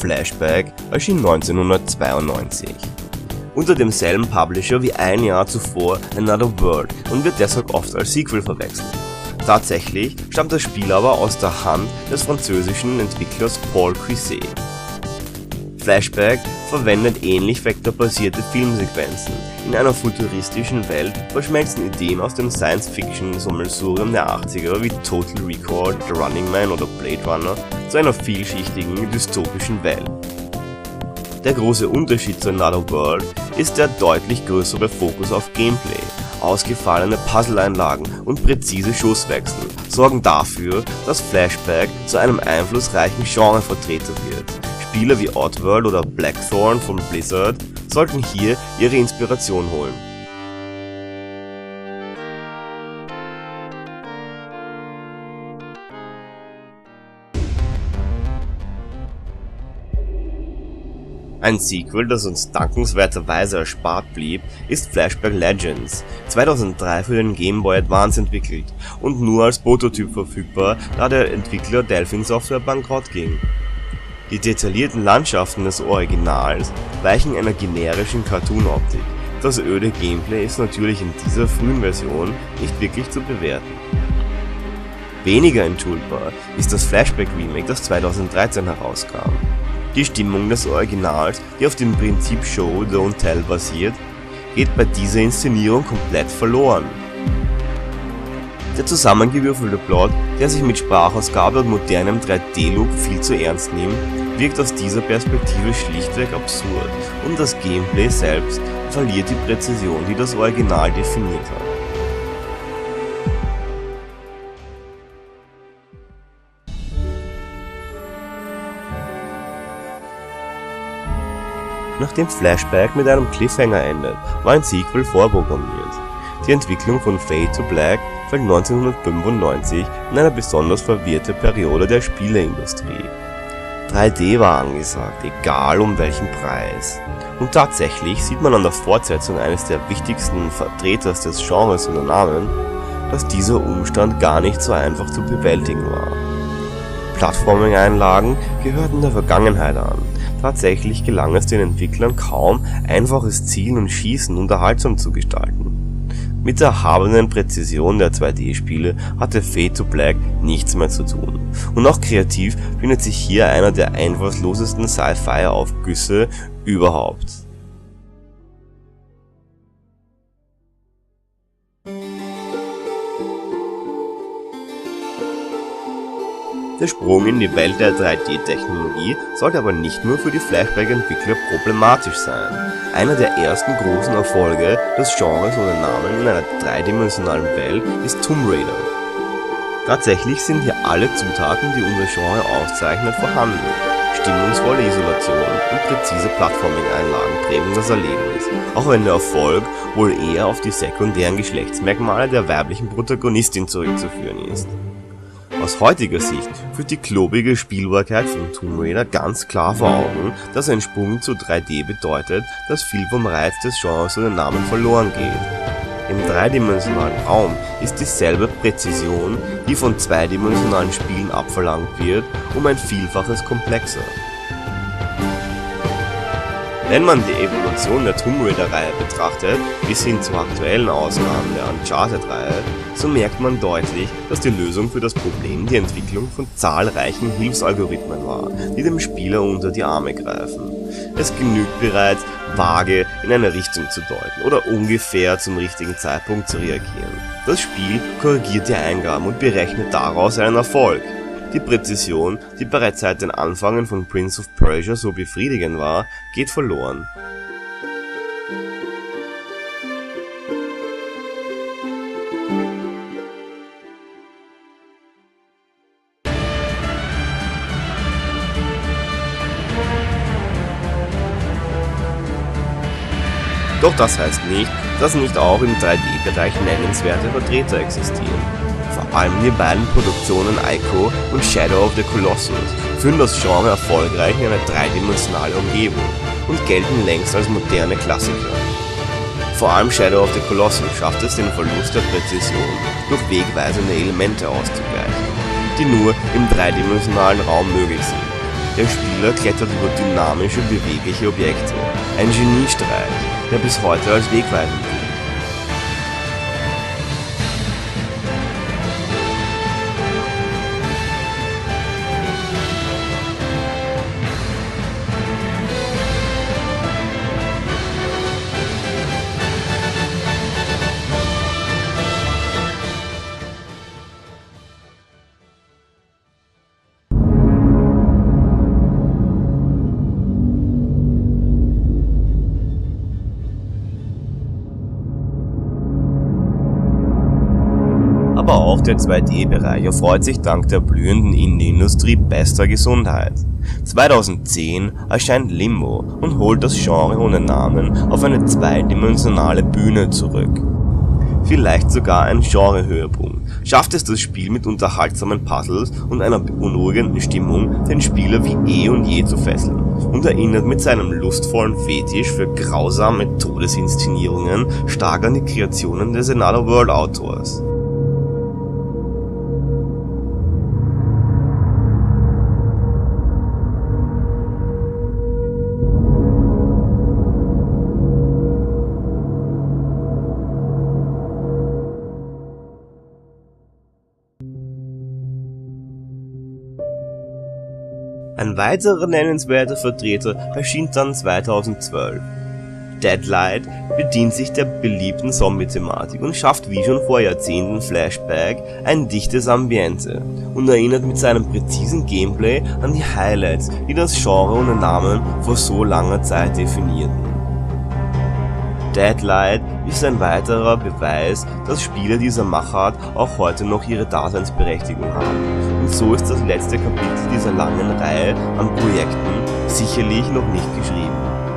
Flashback erschien 1992. Unter demselben Publisher wie ein Jahr zuvor Another World und wird deshalb oft als Sequel verwechselt. Tatsächlich stammt das Spiel aber aus der Hand des französischen Entwicklers Paul Cuisset. Flashback verwendet ähnlich vektorbasierte Filmsequenzen. In einer futuristischen Welt verschmelzen Ideen aus dem Science-Fiction-Sammelsurium der 80er wie Total Recall, The Running Man oder Blade Runner zu einer vielschichtigen, dystopischen Welt. Der große Unterschied zu Another World ist der deutlich größere Fokus auf Gameplay. Ausgefallene Puzzle-Einlagen und präzise Schusswechsel sorgen dafür, dass Flashback zu einem einflussreichen Genrevertreter wird. Spieler wie Oddworld oder Blackthorn von Blizzard sollten hier ihre Inspiration holen. Ein Sequel, das uns dankenswerterweise erspart blieb, ist Flashback Legends, 2003 für den Game Boy Advance entwickelt und nur als Prototyp verfügbar, da der Entwickler Delphin Software bankrott ging. Die detaillierten Landschaften des Originals weichen einer generischen Cartoon-Optik. Das öde Gameplay ist natürlich in dieser frühen Version nicht wirklich zu bewerten. Weniger entschuldbar ist das Flashback Remake, das 2013 herauskam. Die Stimmung des Originals, die auf dem Prinzip Show Don't Tell basiert, geht bei dieser Inszenierung komplett verloren. Der zusammengewürfelte Plot, der sich mit Sprachausgabe und modernem 3D-Look viel zu ernst nimmt, wirkt aus dieser Perspektive schlichtweg absurd und das Gameplay selbst verliert die Präzision, die das Original definiert hat. Nachdem Flashback mit einem Cliffhanger endet, war ein Sequel vorprogrammiert. Die Entwicklung von Fade to Black fällt 1995 in eine besonders verwirrte Periode der Spieleindustrie. 3D war angesagt, egal um welchen Preis. Und tatsächlich sieht man an der Fortsetzung eines der wichtigsten Vertreters des Genres unter Namen, dass dieser Umstand gar nicht so einfach zu bewältigen war. Plattforming-Einlagen gehörten der Vergangenheit an. Tatsächlich gelang es den Entwicklern kaum, einfaches Zielen und Schießen unterhaltsam zu gestalten. Mit der erhabenen Präzision der 2D-Spiele hatte Fade to Black nichts mehr zu tun. Und auch kreativ findet sich hier einer der einfallslosesten Sci-Fi-Aufgüsse überhaupt. Der Sprung in die Welt der 3D-Technologie sollte aber nicht nur für die Flashback-Entwickler problematisch sein. Einer der ersten großen Erfolge des Genres ohne Namen in einer dreidimensionalen Welt ist Tomb Raider. Tatsächlich sind hier alle Zutaten, die unser Genre auszeichnet, vorhanden. Stimmungsvolle Isolation und präzise Plattforming-Einlagen prägen das Erlebnis, auch wenn der Erfolg wohl eher auf die sekundären Geschlechtsmerkmale der weiblichen Protagonistin zurückzuführen ist. Aus heutiger Sicht führt die klobige Spielbarkeit von Tomb Raider ganz klar vor Augen, dass ein Sprung zu 3D bedeutet, dass viel vom Reiz des Genres ohne Namen verloren geht. Im dreidimensionalen Raum ist dieselbe Präzision, die von zweidimensionalen Spielen abverlangt wird, um ein Vielfaches komplexer. Wenn man die Evolution der Tomb Raider-Reihe betrachtet, bis hin zur aktuellen Ausgaben der Uncharted-Reihe, so merkt man deutlich, dass die Lösung für das Problem die Entwicklung von zahlreichen Hilfsalgorithmen war, die dem Spieler unter die Arme greifen. Es genügt bereits, vage in eine Richtung zu deuten oder ungefähr zum richtigen Zeitpunkt zu reagieren. Das Spiel korrigiert die Eingaben und berechnet daraus einen Erfolg. Die Präzision, die bereits seit den Anfängen von Prince of Persia so befriedigend war, geht verloren. Doch das heißt nicht, dass nicht auch im 3D-Bereich nennenswerte Vertreter existieren. Vor allem die beiden Produktionen Ico und Shadow of the Colossus führen das Genre erfolgreich in eine dreidimensionale Umgebung und gelten längst als moderne Klassiker. Vor allem Shadow of the Colossus schafft es, den Verlust der Präzision durch wegweisende Elemente auszugleichen, die nur im dreidimensionalen Raum möglich sind. Der Spieler klettert über dynamische, bewegliche Objekte. Ein Geniestreich, der bis heute als wegweisend gilt. Aber auch der 2D-Bereich erfreut sich dank der blühenden Indie-Industrie bester Gesundheit. 2010 erscheint Limbo und holt das Genre ohne Namen auf eine zweidimensionale Bühne zurück. Vielleicht sogar ein Genre-Höhepunkt, schafft es das Spiel mit unterhaltsamen Puzzles und einer beunruhigenden Stimmung, den Spieler wie eh und je zu fesseln, und erinnert mit seinem lustvollen Fetisch für grausame Todesinszenierungen stark an die Kreationen des Another World Autors. Ein weiterer nennenswerter Vertreter erschien dann 2012. Deadlight bedient sich der beliebten Zombie-Thematik und schafft wie schon vor Jahrzehnten Flashback ein dichtes Ambiente und erinnert mit seinem präzisen Gameplay an die Highlights, die das Genre ohne Namen vor so langer Zeit definierten. Deadlight ist ein weiterer Beweis, dass Spiele dieser Machart auch heute noch ihre Daseinsberechtigung haben. Und so ist das letzte Kapitel dieser langen Reihe an Projekten sicherlich noch nicht geschrieben.